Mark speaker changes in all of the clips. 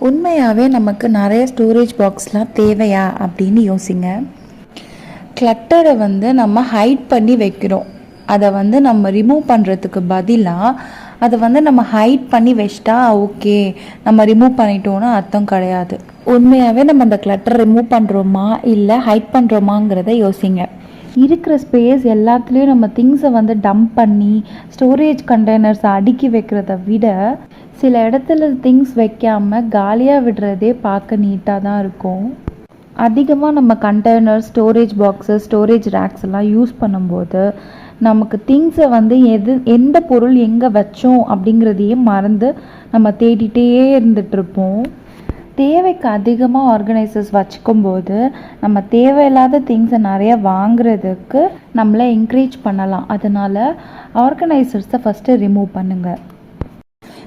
Speaker 1: உண்மையாகவே நமக்கு நிறைய ஸ்டோரேஜ் பாக்ஸ்லாம் தேவையா அப்படின்னு யோசிங்க. கிளட்டரை நம்ம ஹைட் பண்ணி வைக்கிறோம். அதை நம்ம ரிமூவ் பண்ணுறதுக்கு பதிலாக அதை நம்ம ஹைட் பண்ணி வச்சிட்டா ஓகே, நம்ம ரிமூவ் பண்ணிட்டோன்னு அர்த்தம் கிடையாது. உண்மையாகவே நம்ம அந்த கிளட்டர் ரிமூவ் பண்ணுறோமா இல்லை ஹைட் பண்ணுறோமாங்கிறத யோசிங்க. இருக்கிற ஸ்பேஸ் எல்லாத்துலேயும் நம்ம திங்ஸை டம்ப் பண்ணி ஸ்டோரேஜ் கண்டெய்னர்ஸ் அடுக்கி வைக்கிறத விட சில இடத்துல திங்ஸ் வைக்காமல் காலியாக விடுறதே பார்க்க நீட்டாக தான் இருக்கும். அதிகமாக நம்ம container, storage boxes, storage racks எல்லாம் யூஸ் பண்ணும்போது நமக்கு திங்ஸை எந்த பொருள் எங்கே வச்சோம் அப்படிங்கிறதையே மறந்து நம்ம தேடிட்டே இருந்துகிட்ருப்போம். தேவைக்கு அதிகமாக ஆர்கனைசர்ஸ் வச்சுக்கும்போது நம்ம தேவையில்லாத திங்ஸை நிறைய வாங்குறதுக்கு நம்மளை என்கரேஜ் பண்ணலாம். அதனால் ஆர்கனைசர்ஸை ஃபஸ்ட்டு ரிமூவ் பண்ணுங்கள்.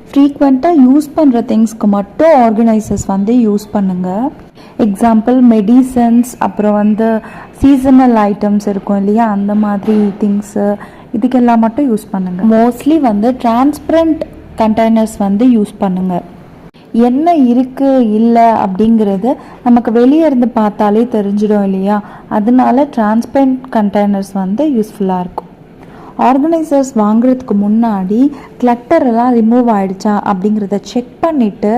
Speaker 1: ஃப்ரீக்வெண்ட்டாக யூஸ் பண்ணுற திங்ஸ்க்கு மட்டும் ஆர்கனைசர்ஸ் யூஸ் பண்ணுங்கள். எக்ஸாம்பிள் மெடிசன்ஸ், அப்புறம் சீசனல் ஐட்டம்ஸ் இருக்கும் இல்லையா, அந்த மாதிரி திங்ஸு இதுக்கெல்லாம் மட்டும் யூஸ் பண்ணுங்கள். மோஸ்ட்லி டிரான்ஸ்பரண்ட் கண்டெய்னர்ஸ் யூஸ் பண்ணுங்கள். என்ன இருக்குது இல்லை அப்படிங்கிறது நமக்கு வெளியே இருந்து பார்த்தாலே தெரிஞ்சிடும் இல்லையா, அதனால டிரான்ஸ்பரண்ட் கண்டெய்னர்ஸ் யூஸ்ஃபுல்லாக இருக்கும். ஆர்கனைசர்ஸ் வாங்குறதுக்கு முன்னாடி கிளட்டர் எல்லாம் ரிமூவ் ஆகிடுச்சா அப்படிங்கிறத செக் பண்ணிவிட்டு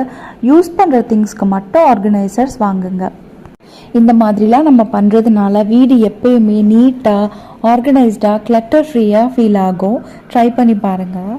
Speaker 1: யூஸ் பண்ணுற திங்ஸ்க்கு மட்டும் ஆர்கனைசர்ஸ் வாங்குங்க. இந்த மாதிரிலாம் நம்ம பண்ணுறதுனால வீடு எப்பயுமே நீட்டாக, ஆர்கனைஸ்டாக, கிளட்டர் ஃப்ரீயாக ஃபீல் ஆகும். ட்ரை பண்ணி பாருங்கள்.